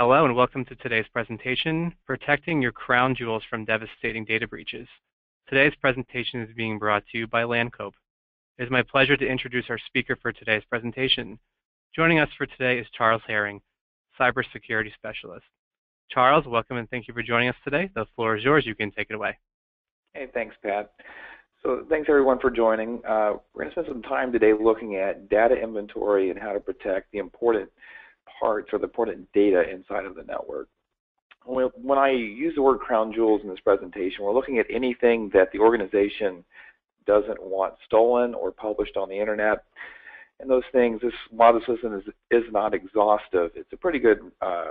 Hello and welcome to today's presentation, Protecting Your Crown Jewels from Devastating Data Breaches. Today's presentation is being brought to you by Lancope. It is my pleasure to introduce our speaker for today's presentation. Joining us for today is Charles Herring, Cybersecurity Specialist. Charles, welcome and thank you for joining us today. The floor is yours. You can take it away. Hey, thanks, Pat. So thanks everyone for joining. We're going to spend some time today looking at data inventory and how to protect the important parts or the important data inside of the network. When I use the word crown jewels in this presentation, we're looking at anything that the organization doesn't want stolen or published on the internet. And those things, while this list is not exhaustive, it's a pretty good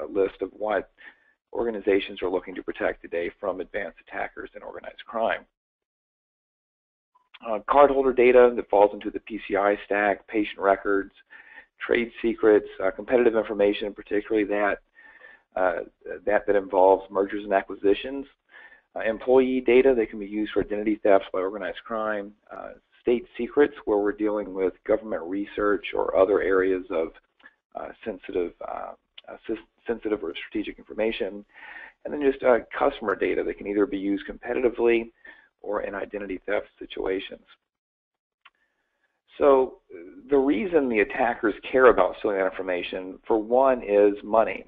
list of what organizations are looking to protect today from advanced attackers and organized crime. Cardholder data that falls into the PCI stack, patient records, trade secrets, competitive information, particularly that involves mergers and acquisitions, employee data that can be used for identity thefts by organized crime, state secrets where we're dealing with government research or other areas of sensitive or strategic information, and then just customer data that can either be used competitively or in identity theft situations. So the reason the attackers care about stealing that information, for one, is money.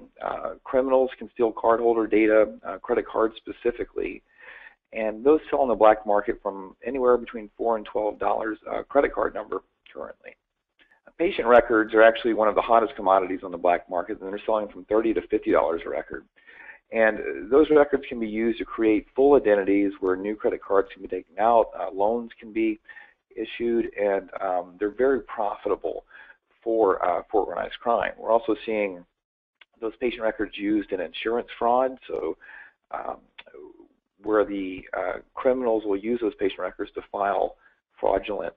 Criminals can steal cardholder data, credit cards specifically, and those sell on the black market from anywhere between $4 and $12 a credit card number currently. Patient records are actually one of the hottest commodities on the black market, and they're selling from $30 to $50 a record. And those records can be used to create full identities where new credit cards can be taken out, loans can be issued, and they're very profitable for organized crime. We're also seeing those patient records used in insurance fraud, so where the criminals will use those patient records to file fraudulent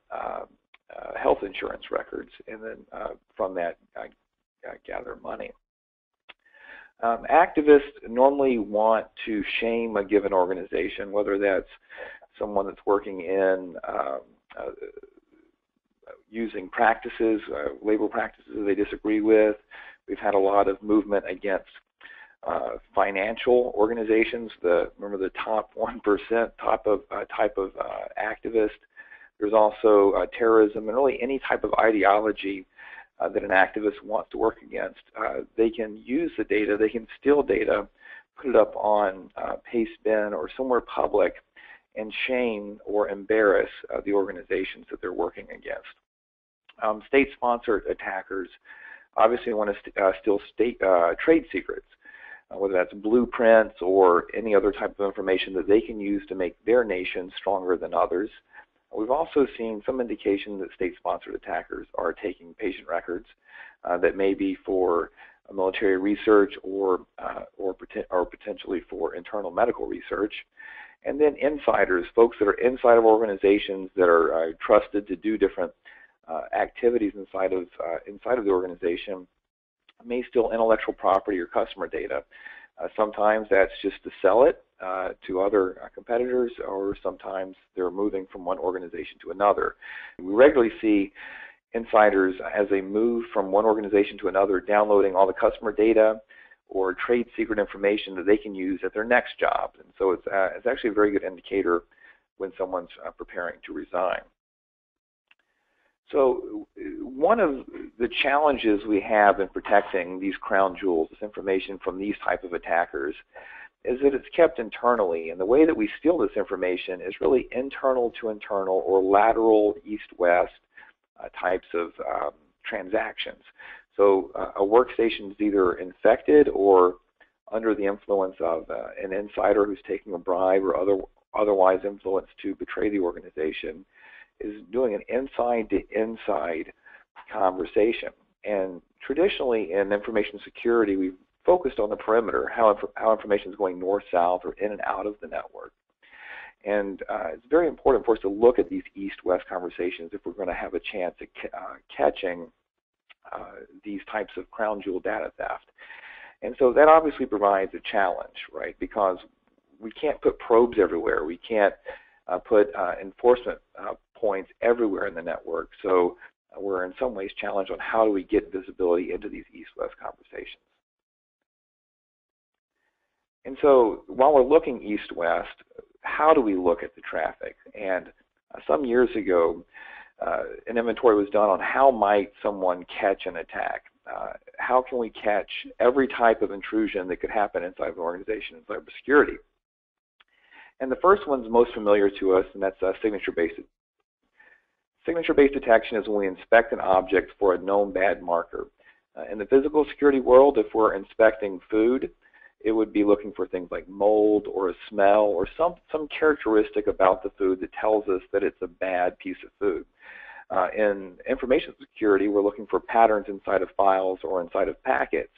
health insurance records, and then from that gather money. Activists normally want to shame a given organization, whether that's someone that's working in using practices, labor practices they disagree with. We've had a lot of movement against financial organizations. Remember the top 1% type of activist. There's also terrorism and really any type of ideology that an activist wants to work against. They can use the data, they can steal data, put it up on Pastebin or somewhere public, and shame or embarrass the organizations that they're working against. State-sponsored attackers obviously want to steal trade secrets, whether that's blueprints or any other type of information that they can use to make their nation stronger than others. We've also seen some indication that state-sponsored attackers are taking patient records that may be for military research or potentially for internal medical research. And then insiders, folks that are inside of organizations that are trusted to do different activities inside of the organization, may steal intellectual property or customer data. Sometimes that's just to sell it to other competitors, or sometimes they're moving from one organization to another. We regularly see insiders, as they move from one organization to another, downloading all the customer data or trade secret information that they can use at their next job. And so it's actually a very good indicator when someone's preparing to resign. So one of the challenges we have in protecting these crown jewels, this information from these type of attackers, is that it's kept internally. And the way that we steal this information is really internal to internal or lateral east-west types of transactions. So a workstation is either infected or under the influence of an insider who's taking a bribe or otherwise influenced to betray the organization, is doing an inside-to-inside conversation. And traditionally in information security, we've focused on the perimeter, how information is going north-south or in and out of the network. And it's very important for us to look at these east-west conversations if we're going to have a chance at catching these types of crown jewel data theft. And so that obviously provides a challenge, right? Because we can't put probes everywhere. We can't put enforcement points everywhere in the network. So we're in some ways challenged on how do we get visibility into these east-west conversations. And so while we're looking east-west, how do we look at the traffic? And some years ago, an inventory was done on how might someone catch an attack. How can we catch every type of intrusion that could happen inside of an organization in cybersecurity? And the first one's most familiar to us, and that's signature-based. Signature-based detection is when we inspect an object for a known bad marker. In the physical security world, if we're inspecting food, it would be looking for things like mold or a smell or some characteristic about the food that tells us that it's a bad piece of food. In information security, we're looking for patterns inside of files or inside of packets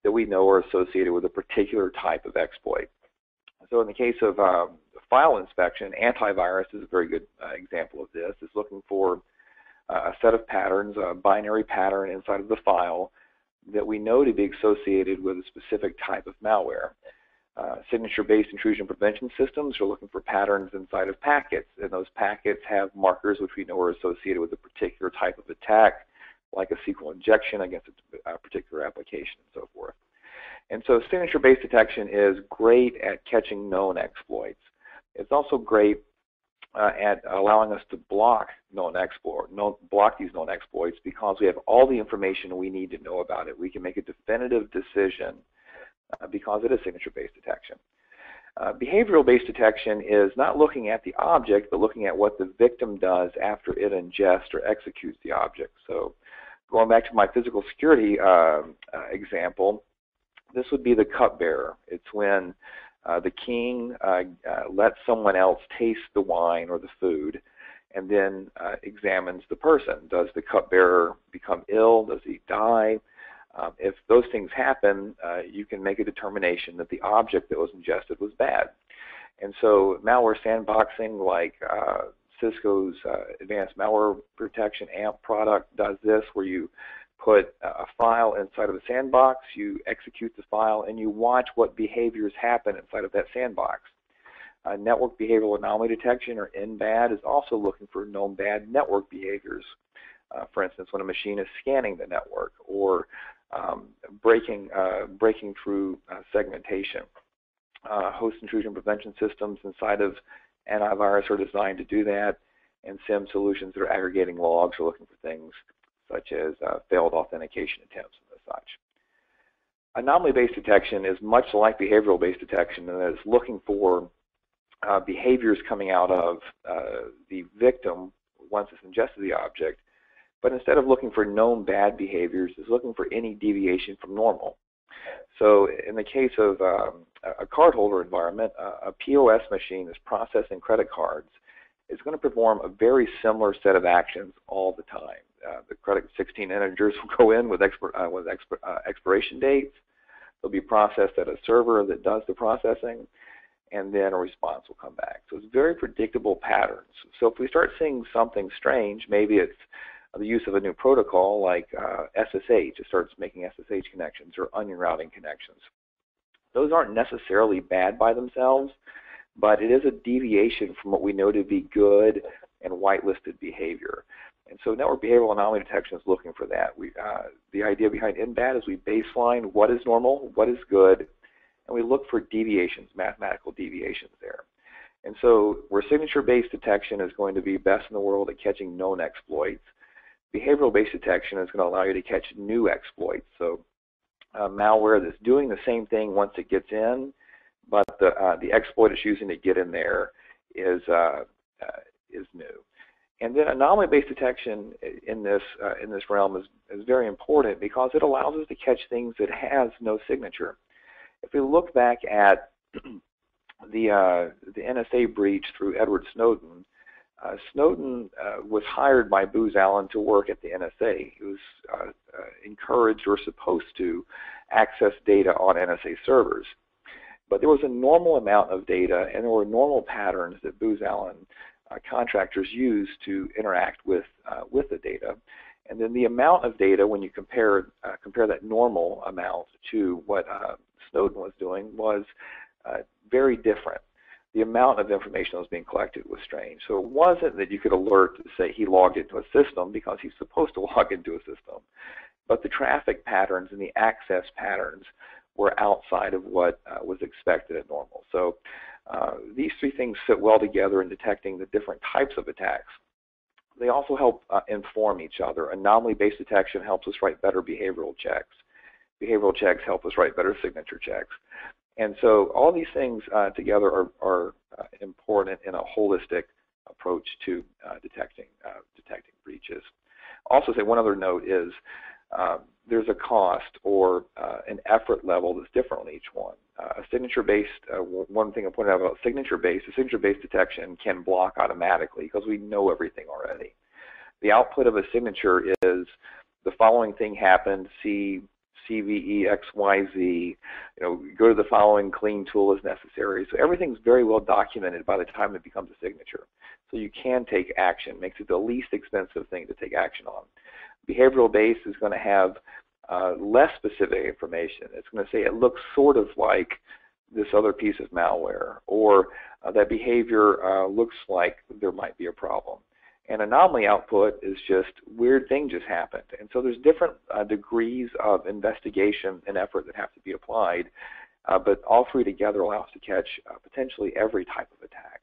that we know are associated with a particular type of exploit. So in the case of file inspection, antivirus is a very good example of this. It's looking for a set of patterns, a binary pattern inside of the file that we know to be associated with a specific type of malware. Signature-based intrusion prevention systems are looking for patterns inside of packets, and those packets have markers which we know are associated with a particular type of attack, like a SQL injection against a particular application and so forth. And so signature-based detection is great at catching known exploits. It's also great at allowing us to block these known exploits because we have all the information we need to know about it. We can make a definitive decision because it is signature-based detection. Behavioral-based detection is not looking at the object, but looking at what the victim does after it ingests or executes the object. So going back to my physical security example, this would be the cupbearer. It's when the king lets someone else taste the wine or the food and then examines the person. Does the cupbearer become ill? Does he die? If those things happen, you can make a determination that the object that was ingested was bad. And so malware sandboxing like Cisco's Advanced Malware Protection AMP product does this, where you put a file inside of a sandbox, you execute the file, and you watch what behaviors happen inside of that sandbox. Network behavioral anomaly detection, or NBAD, is also looking for known bad network behaviors. For instance, when a machine is scanning the network or breaking through segmentation. Host intrusion prevention systems inside of antivirus are designed to do that, and SIEM solutions that are aggregating logs are looking for things such as failed authentication attempts and such. Anomaly-based detection is much like behavioral-based detection, and it's looking for behaviors coming out of the victim once it's ingested the object, but instead of looking for known bad behaviors, it's looking for any deviation from normal. So in the case of a cardholder environment, a POS machine that's processing credit cards is going to perform a very similar set of actions all the time. The credit 16 integers will go in with expiration dates. They'll be processed at a server that does the processing, and then a response will come back. So it's very predictable patterns. So if we start seeing something strange, maybe it's the use of a new protocol like SSH. It starts making SSH connections or onion routing connections. Those aren't necessarily bad by themselves, but it is a deviation from what we know to be good and whitelisted behavior. And so network behavioral anomaly detection is looking for that. The idea behind NBAD is we baseline what is normal, what is good, and we look for deviations, mathematical deviations there. And so where signature-based detection is going to be best in the world at catching known exploits, behavioral-based detection is going to allow you to catch new exploits. So malware that's doing the same thing once it gets in, but the exploit it's using to get in there is new. And then anomaly-based detection in this realm is very important because it allows us to catch things that has no signature. If we look back at the NSA breach through Edward Snowden, Snowden was hired by Booz Allen to work at the NSA. He was encouraged or supposed to access data on NSA servers. But there was a normal amount of data, and there were normal patterns that Booz Allen contractors used to interact with the data. And then the amount of data, when you compare that normal amount to what Snowden was doing, was very different. The amount of information that was being collected was strange. So it wasn't that you could alert to say he logged into a system because he's supposed to log into a system, but the traffic patterns and the access patterns were outside of what was expected at normal. So these three things fit well together in detecting the different types of attacks. They also help inform each other. Anomaly-based detection helps us write better behavioral checks. Behavioral checks help us write better signature checks. And so all these things together are important in a holistic approach to detecting breaches. Also say one other note is there's a cost or an effort level that's different on each one. A signature-based, one thing I pointed out about signature-based detection can block automatically because we know everything already. The output of a signature is the following thing happened, see CVE XYZ, go to the following clean tool as necessary. So everything's very well documented by the time it becomes a signature. So you can take action, makes it the least expensive thing to take action on. Behavioral based is going to have less specific information. It's going to say it looks sort of like this other piece of malware, or that behavior looks like there might be a problem. And anomaly output is just weird thing just happened. And so there's different degrees of investigation and effort that have to be applied, but all three together allow us to catch potentially every type of attack.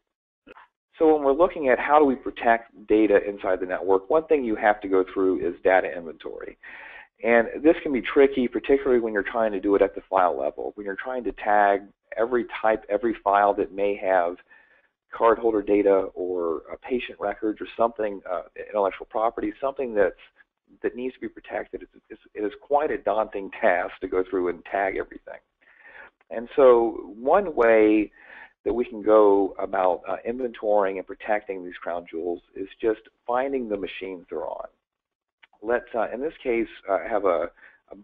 So when we're looking at how do we protect data inside the network, one thing you have to go through is data inventory. And this can be tricky, particularly when you're trying to do it at the file level, when you're trying to tag every type, every file that may have cardholder data or patient records or something, intellectual property, something that needs to be protected. It is quite a daunting task to go through and tag everything. And so one way that we can go about inventorying and protecting these crown jewels is just finding the machines they're on. Let's, in this case, have a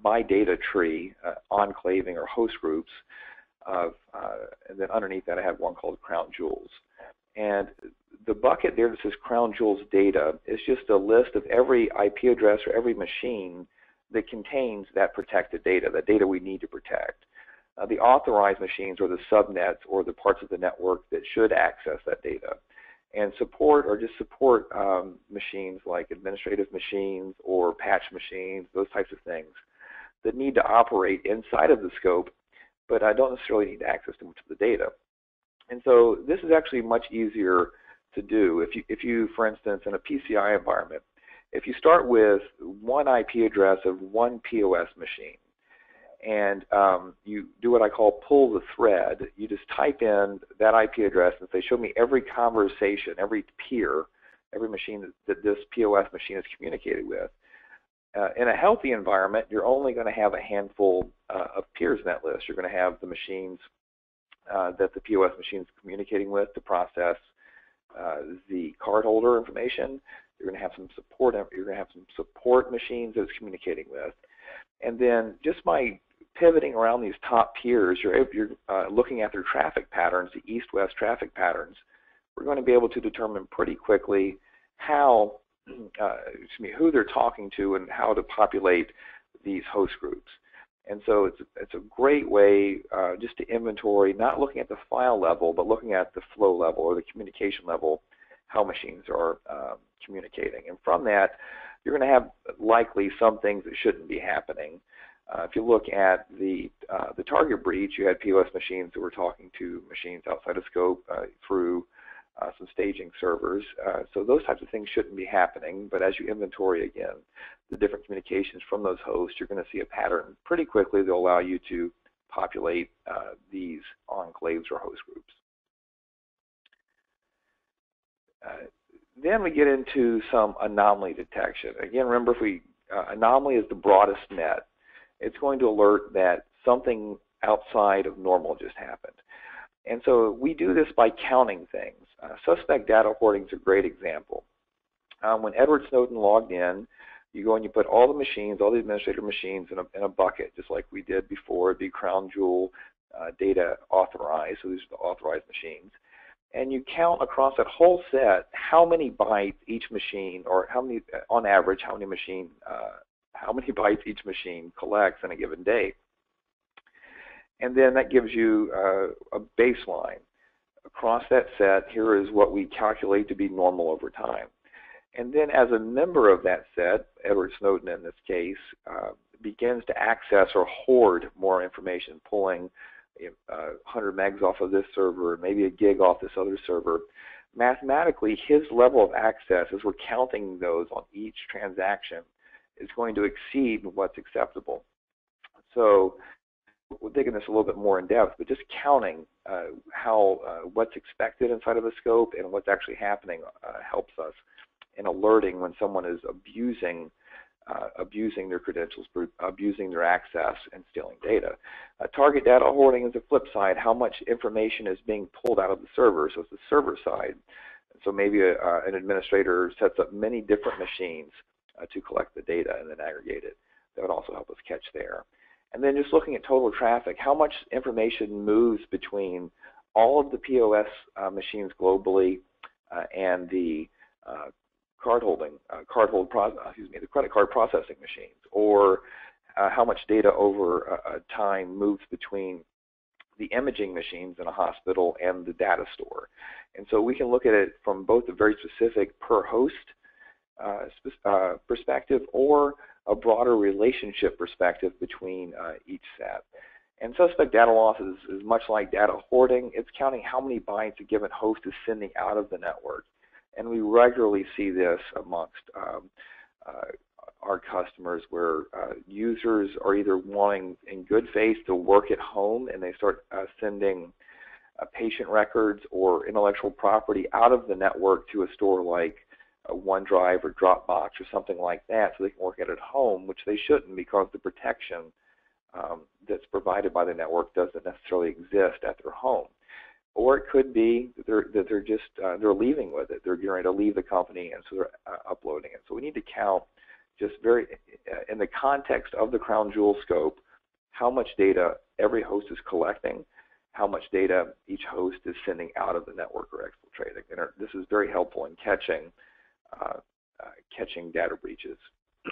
my data tree, enclaving or host groups, and then underneath that I have one called crown jewels. And the bucket there that says crown jewels data is just a list of every IP address or every machine that contains that protected data, that data we need to protect. The authorized machines are the subnets or the parts of the network that should access that data. And support or just support machines like administrative machines or patch machines, those types of things that need to operate inside of the scope, but I don't necessarily need access to much of the data. And so this is actually much easier to do. If you, for instance, in a PCI environment, if you start with one IP address of one POS machine, and you do what I call pull the thread, you just type in that IP address and say, show me every conversation, every peer, every machine that this POS machine is communicated with. In a healthy environment, you're only going to have a handful of peers in that list. You're going to have the machines that the POS machine is communicating with to process the cardholder information. You're going to have some support. You're going to have some support machines that it's communicating with, and then just by pivoting around these top peers, you're looking at their traffic patterns, the east-west traffic patterns. We're going to be able to determine pretty quickly how, who they're talking to and how to populate these host groups. And so it's a great way just to inventory, not looking at the file level, but looking at the flow level or the communication level, how machines are communicating. And from that, you're going to have likely some things that shouldn't be happening. If you look at the target breach, you had POS machines that were talking to machines outside of scope through some staging servers. So those types of things shouldn't be happening. But as you inventory again the different communications from those hosts, you're going to see a pattern pretty quickly that will allow you to populate these enclaves or host groups. Then we get into some anomaly detection. Again, remember, anomaly is the broadest net. It's going to alert that something outside of normal just happened. And so we do this by counting things. Suspect data hoarding is a great example. When Edward Snowden logged in, you go and you put all the machines, all the administrator machines in a bucket, just like we did before. It'd be crown jewel data authorized, so these are the authorized machines. And you count across that whole set how many bytes each machine, or how many, on average, how many bytes each machine collects in a given day. And then that gives you a baseline. Across that set, here is what we calculate to be normal over time. And then as a member of that set, Edward Snowden in this case, begins to access or hoard more information, pulling 100 megs off of this server, maybe a gig off this other server, mathematically his level of access, as we're counting those on each transaction, is going to exceed what's acceptable. So we're digging this a little bit more in depth, but just counting what's expected inside of a scope and what's actually happening helps us in alerting when someone is abusing their credentials, abusing their access, and stealing data. Target data hoarding is the flip side, how much information is being pulled out of the server. So it's the server side. So maybe an administrator sets up many different machines to collect the data and then aggregate it. That would also help us catch there. And then just looking at total traffic, how much information moves between all of the POS machines globally and the the credit card processing machines, or how much data over time moves between the imaging machines in a hospital and the data store. And so we can look at it from both a very specific per host perspective or a broader relationship perspective between each set. And suspect data loss is much like data hoarding. It's counting how many bytes a given host is sending out of the network. And we regularly see this amongst our customers where users are either wanting in good faith to work at home and they start sending patient records or intellectual property out of the network to a store like OneDrive or Dropbox or something like that so they can work at home, which they shouldn't because the protection that's provided by the network doesn't necessarily exist at their home. Or it could be that they're just they're leaving with it. They're getting ready to leave the company, and so they're uploading it. So we need to count just very in the context of the crown jewel scope how much data every host is collecting, how much data each host is sending out of the network or exfiltrating. And this is very helpful in catching data breaches.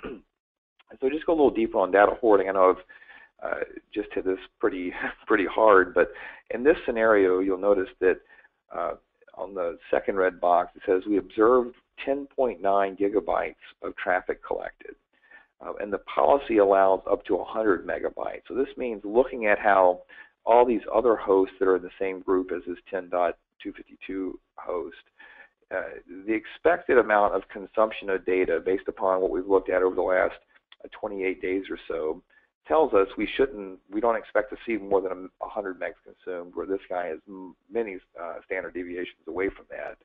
And so just go a little deeper on data hoarding. I know I've just hit this pretty hard, but in this scenario, you'll notice that on the second red box, it says we observed 10.9 gigabytes of traffic collected, and the policy allows up to 100 megabytes. So this means looking at how all these other hosts that are in the same group as this 10.252 host, the expected amount of consumption of data based upon what we've looked at over the last 28 days or so tells us we don't expect to see more than 100 megs consumed, where this guy is many standard deviations away from that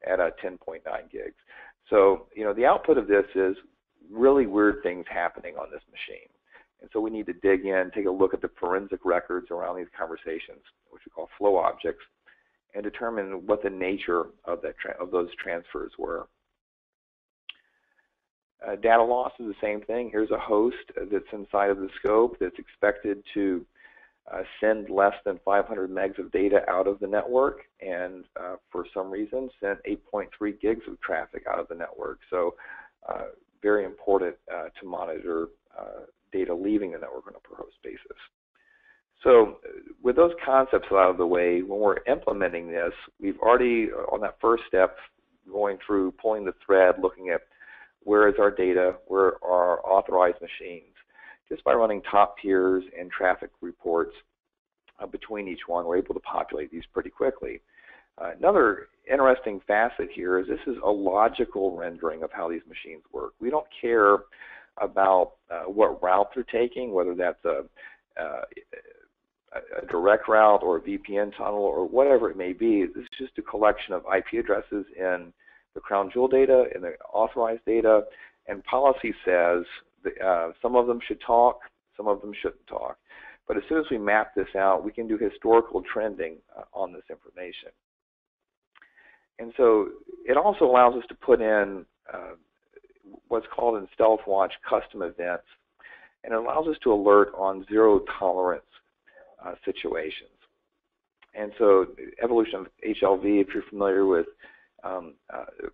at 10.9 gigs. So, the output of this is really weird things happening on this machine. And so we need to dig in, take a look at the forensic records around these conversations, which we call flow objects, and determine what the nature of those transfers were. Data loss is the same thing. Here's a host that's inside of the scope that's expected to send less than 500 megs of data out of the network, and for some reason sent 8.3 gigs of traffic out of the network. So very important to monitor data leaving the network on a per host basis. So with those concepts out of the way, when we're implementing this, we've already, on that first step, going through pulling the thread, looking at where is our data, where are our authorized machines. Just by running top tiers and traffic reports between each one, we're able to populate these pretty quickly. Another interesting facet here is this is a logical rendering of how these machines work. We don't care about what route they're taking, whether that's a direct route or a VPN tunnel or whatever it may be. This is just a collection of IP addresses in the crown jewel data and the authorized data, and policy says that, some of them should talk, some of them shouldn't talk. But as soon as we map this out, we can do historical trending on this information. And so it also allows us to put in what's called in StealthWatch custom events, and it allows us to alert on zero tolerance situations. And so evolution of HLV, if you're familiar with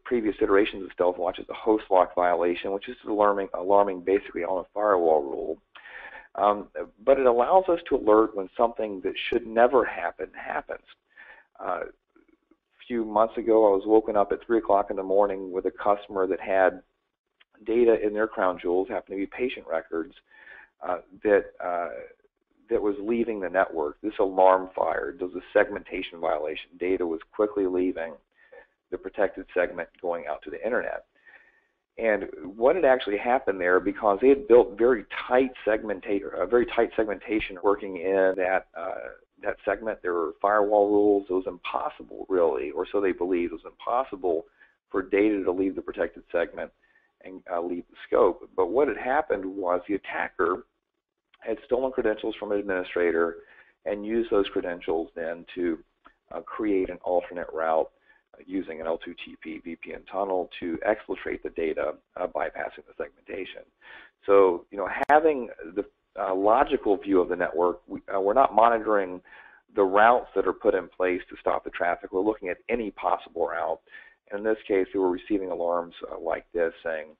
previous iterations of StealthWatch, is a host lock violation, which is alarming basically on a firewall rule. But it allows us to alert when something that should never happen happens. A few months ago, I was woken up at 3 o'clock in the morning with a customer that had data in their crown jewels, happened to be patient records, that was leaving the network. This alarm fired. There was a segmentation violation. Data was quickly leaving the protected segment going out to the internet. And what had actually happened there, because they had built very tight segmentation working in that segment, there were firewall rules. It was impossible, really, or so they believed, it was impossible for data to leave the protected segment and leave the scope. But what had happened was the attacker had stolen credentials from an administrator and used those credentials then to create an alternate route using an L2TP VPN tunnel to exfiltrate the data, bypassing the segmentation. So, having the logical view of the network, we're not monitoring the routes that are put in place to stop the traffic. We're looking at any possible route. And in this case, we were receiving alarms like this saying,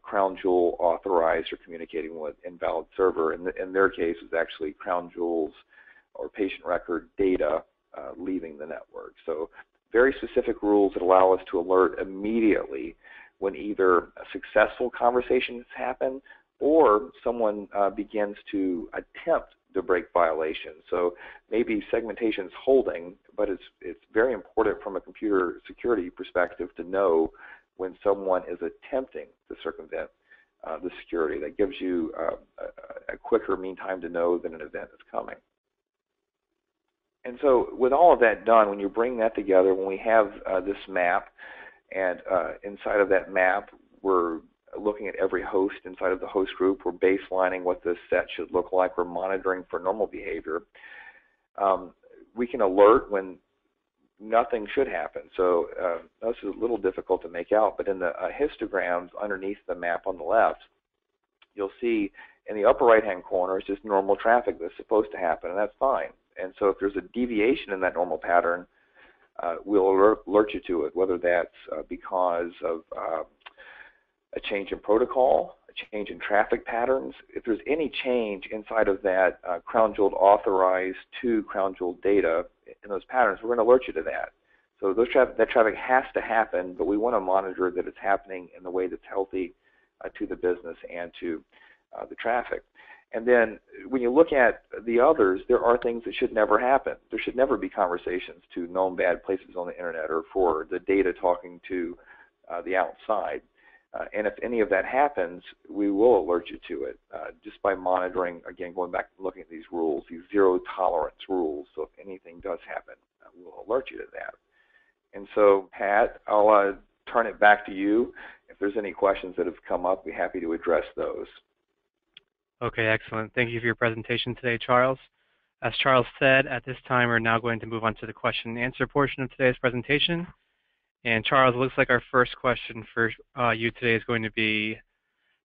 Crown Jewel authorized or communicating with invalid server. In their case, it's actually Crown Jewel's or patient record data leaving the network. So very specific rules that allow us to alert immediately when either a successful conversation has happened or someone begins to attempt to break violations. So maybe segmentation is holding, but it's very important from a computer security perspective to know when someone is attempting to circumvent the security. That gives you a quicker mean time to know that an event is coming. And so with all of that done, when you bring that together, when we have this map, and inside of that map, we're looking at every host inside of the host group. We're baselining what this set should look like. We're monitoring for normal behavior. We can alert when nothing should happen. So this is a little difficult to make out, but in the histograms underneath the map on the left, you'll see in the upper right-hand corner is just normal traffic that's supposed to happen, and that's fine. And so if there's a deviation in that normal pattern, we'll alert you to it, whether that's because of a change in protocol, a change in traffic patterns. If there's any change inside of that Crown Jewel authorized to Crown Jewel data in those patterns, we're going to alert you to that. So that traffic has to happen, but we want to monitor that it's happening in the way that's healthy to the business and to the traffic. And then when you look at the others, there are things that should never happen. There should never be conversations to known bad places on the internet or for the data talking to the outside. And if any of that happens, we will alert you to it just by monitoring, again, going back and looking at these rules, these zero tolerance rules. So if anything does happen, we'll alert you to that. And so, Pat, I'll turn it back to you. If there's any questions that have come up, I'd be happy to address those. Okay, excellent. Thank you for your presentation today, Charles. As Charles said, at this time, we're now going to move on to the question and answer portion of today's presentation. And Charles, it looks like our first question for you today is going to be,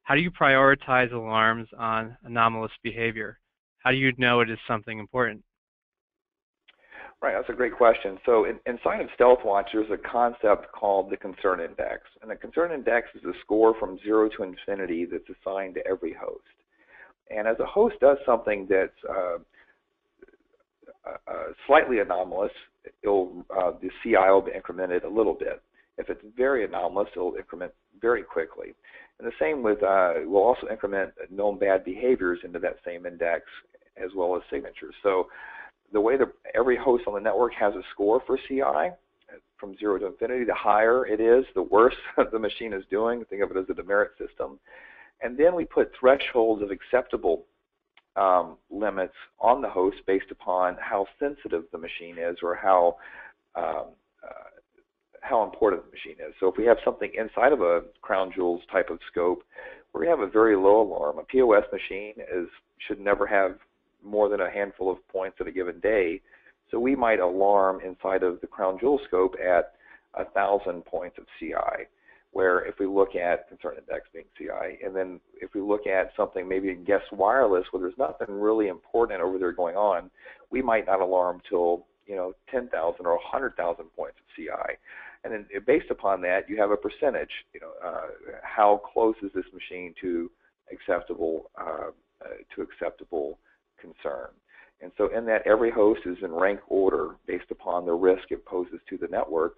how do you prioritize alarms on anomalous behavior? How do you know it is something important? Right, that's a great question. So inside of StealthWatch, there's a concept called the concern index. And the concern index is a score from 0 to infinity that's assigned to every host. And as a host does something that's slightly anomalous, the CI will be incremented a little bit. If it's very anomalous, it'll increment very quickly. And the same with, we'll also increment known bad behaviors into that same index as well as signatures. So the way that every host on the network has a score for CI, from 0 to infinity, the higher it is, the worse the machine is doing. Think of it as a demerit system. And then we put thresholds of acceptable limits on the host based upon how sensitive the machine is or how important the machine is. So if we have something inside of a Crown Jewels type of scope, we're going to have a very low alarm. A POS machine should never have more than a handful of points at a given day. So we might alarm inside of the Crown Jewel scope at 1,000 points of CI. Where if we look at concern index being CI, and then if we look at something maybe in guest wireless where there's nothing really important over there going on, we might not alarm till 10,000 or 100,000 points of CI. And then based upon that, you have a percentage. How close is this machine to acceptable concern? And so in that, every host is in rank order based upon the risk it poses to the network.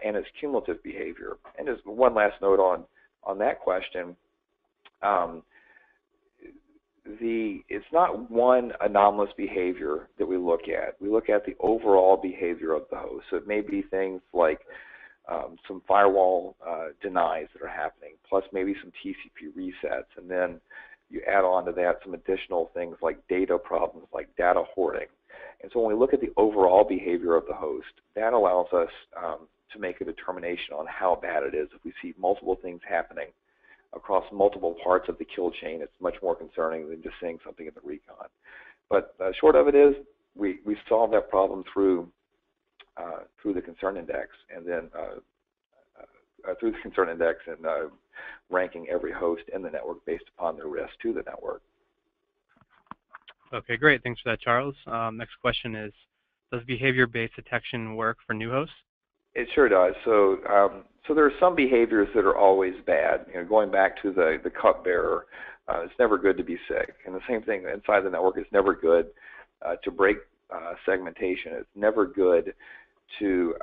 And its cumulative behavior. And just one last note on that question. it's not one anomalous behavior that we look at. We look at the overall behavior of the host. So it may be things like some firewall denies that are happening, plus maybe some TCP resets, and then you add on to that some additional things like data problems, like data hoarding. And so when we look at the overall behavior of the host, that allows us to make a determination on how bad it is. If we see multiple things happening across multiple parts of the kill chain, it's much more concerning than just seeing something in the recon. But short of it is, we solve that problem through the concern index, and then through the concern index and ranking every host in the network based upon their risk to the network. Okay, great. Thanks for that, Charles. Next question is, does behavior-based detection work for new hosts? It sure does. So there are some behaviors that are always bad. Going back to the cupbearer, it's never good to be sick. And the same thing inside the network, it's never good to break segmentation. It's never good to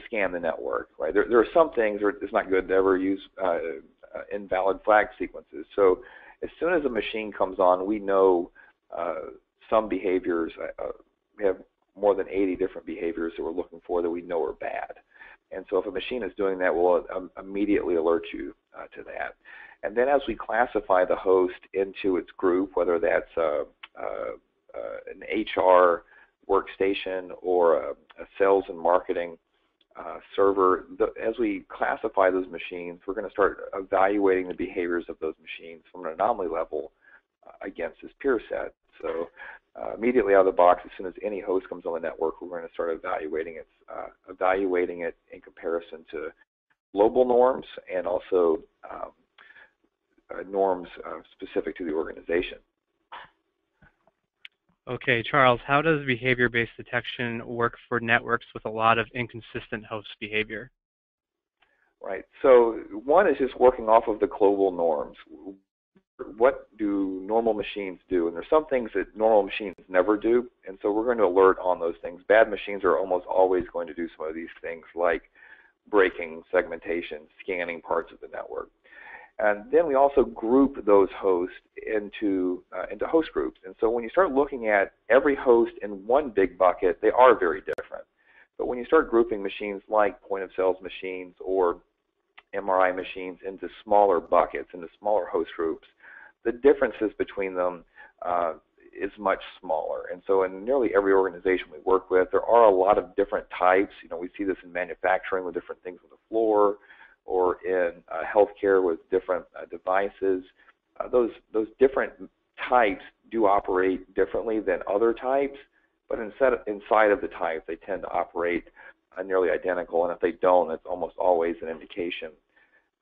scan the network. Right? There are some things where it's not good to ever use invalid flag sequences. So as soon as a machine comes on, we know some behaviors. We have more than 80 different behaviors that we're looking for that we know are bad. And so if a machine is doing that, we'll immediately alert you to that. And then as we classify the host into its group, whether that's an HR workstation or a sales and marketing server, as we classify those machines, we're going to start evaluating the behaviors of those machines from an anomaly level against this peer set. So immediately out of the box, as soon as any host comes on the network, we're going to start evaluating it in comparison to global norms and also norms specific to the organization. Okay, Charles, how does behavior-based detection work for networks with a lot of inconsistent host behavior? Right. So one is just working off of the global norms. What do normal machines do? And there's some things that normal machines never do, and so we're going to alert on those things. Bad machines are almost always going to do some of these things, like breaking, segmentation, scanning parts of the network. And then we also group those hosts into host groups. And so when you start looking at every host in one big bucket, they are very different. But when you start grouping machines like point-of-sales machines or MRI machines into smaller buckets, into smaller host groups, the differences between them is much smaller. And so in nearly every organization we work with, there are a lot of different types. We see this in manufacturing with different things on the floor, or in healthcare with different devices. Those different types do operate differently than other types, but inside of the type, they tend to operate nearly identical. And if they don't, it's almost always an indication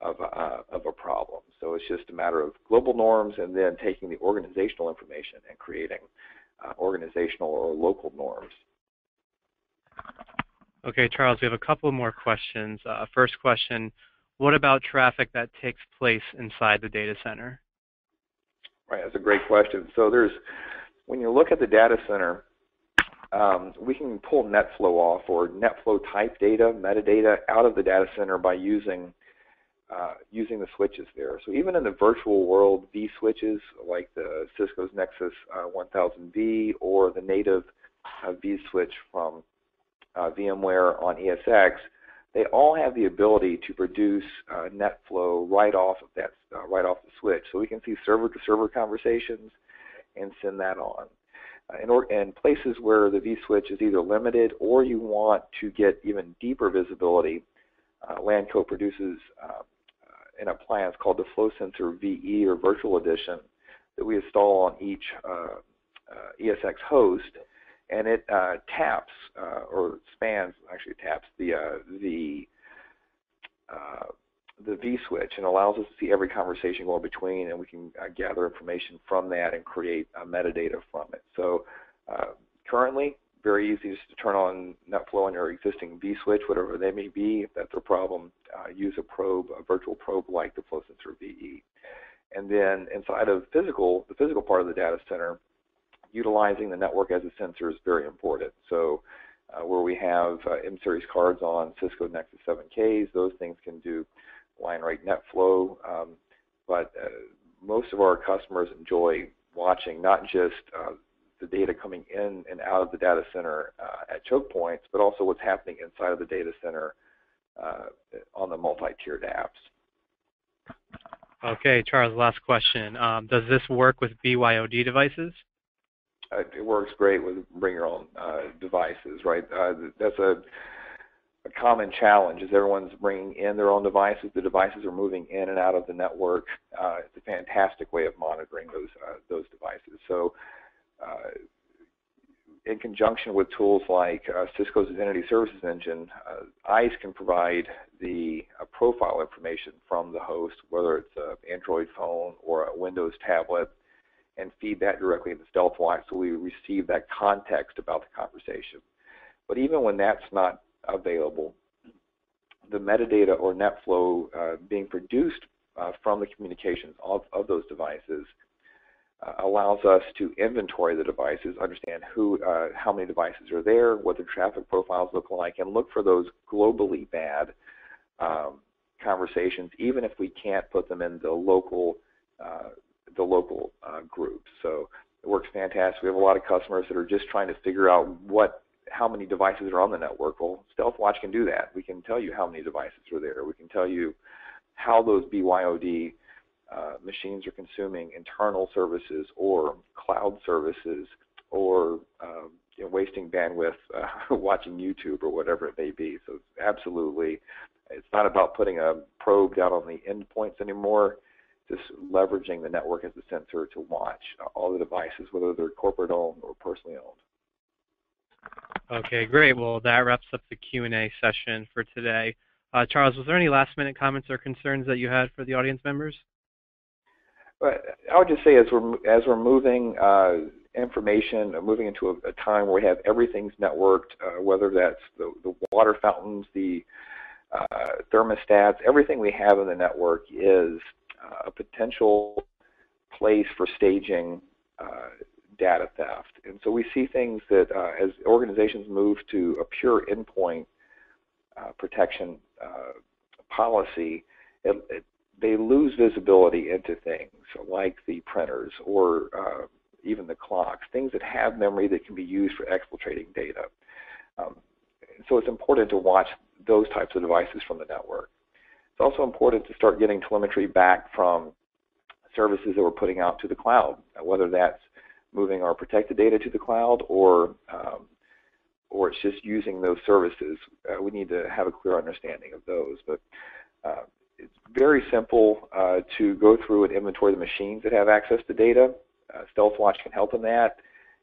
of a problem. So it's just a matter of global norms and then taking the organizational information and creating organizational or local norms. Okay, Charles, we have a couple more questions. First question, what about traffic that takes place inside the data center? Right, that's a great question. So when you look at the data center, we can pull NetFlow off or NetFlow type data, metadata out of the data center by using the switches there. So even in the virtual world, vSwitches like the Cisco's Nexus 1000V or the native vSwitch from VMware on ESX, they all have the ability to produce NetFlow right off of the switch. So we can see server-to-server conversations and send that on. In places where the vSwitch is either limited or you want to get even deeper visibility, Lancope produces an appliance called the Flow Sensor VE or Virtual Edition that we install on each ESX host, and it taps or spans, actually taps the vSwitch and allows us to see every conversation going between, and we can gather information from that and create metadata from it. So currently, very easy just to turn on NetFlow on your existing vSwitch, whatever they may be. If that's a problem, use a probe, a virtual probe like the Flow Sensor VE. And then inside of the physical part of the data center, utilizing the network as a sensor is very important. So where we have M-series cards on Cisco Nexus 7Ks, those things can do line rate NetFlow, but most of our customers enjoy watching not just the data coming in and out of the data center at choke points, but also what's happening inside of the data center on the multi-tiered apps. Okay, Charles, last question. Does this work with BYOD devices? It works great with bring your own devices, right? That's a common challenge is everyone's bringing in their own devices. The devices are moving in and out of the network. It's a fantastic way of monitoring those devices. So in conjunction with tools like Cisco's Identity Services Engine, ICE can provide the profile information from the host, whether it's an Android phone or a Windows tablet, and feed that directly into StealthWatch so we receive that context about the conversation. But even when that's not available, the metadata or NetFlow being produced from the communications of those devices allows us to inventory the devices, understand how many devices are there, what the traffic profiles look like, and look for those globally bad conversations, even if we can't put them in the local groups. So it works fantastic. We have a lot of customers that are just trying to figure out how many devices are on the network. Well, StealthWatch can do that. We can tell you how many devices are there. We can tell you how those BYOD machines are consuming internal services or cloud services or wasting bandwidth watching YouTube or whatever it may be. So absolutely, it's not about putting a probe down on the endpoints anymore, just leveraging the network as a sensor to watch all the devices, whether they're corporate owned or personally owned. Okay, great. Well, that wraps up the Q&A session for today. Charles, was there any last-minute comments or concerns that you had for the audience members? I would just say as we're moving information, moving into a time where we have everything's networked, whether that's the water fountains, the thermostats, everything we have in the network is a potential place for staging data theft. And so we see things that as organizations move to a pure endpoint protection policy, they lose visibility into things like the printers or even the clocks, things that have memory that can be used for exfiltrating data. So it's important to watch those types of devices from the network. It's also important to start getting telemetry back from services that we're putting out to the cloud, whether that's moving our protected data to the cloud or it's just using those services. We need to have a clear understanding of those. But it's very simple to go through and inventory the machines that have access to data. StealthWatch can help in that,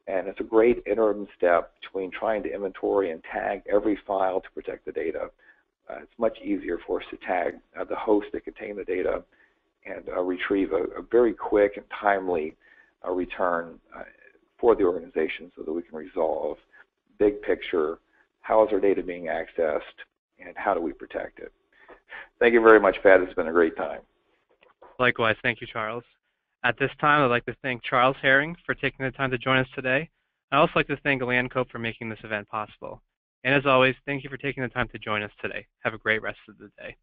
and it's a great interim step between trying to inventory and tag every file to protect the data. It's much easier for us to tag the hosts that contain the data and retrieve a very quick and timely return for the organization so that we can resolve big picture, how is our data being accessed, and how do we protect it. Thank you very much, Pat. It's been a great time. Likewise. Thank you, Charles. At this time, I'd like to thank Charles Herring for taking the time to join us today. I'd also like to thank Lancope for making this event possible. And as always, thank you for taking the time to join us today. Have a great rest of the day.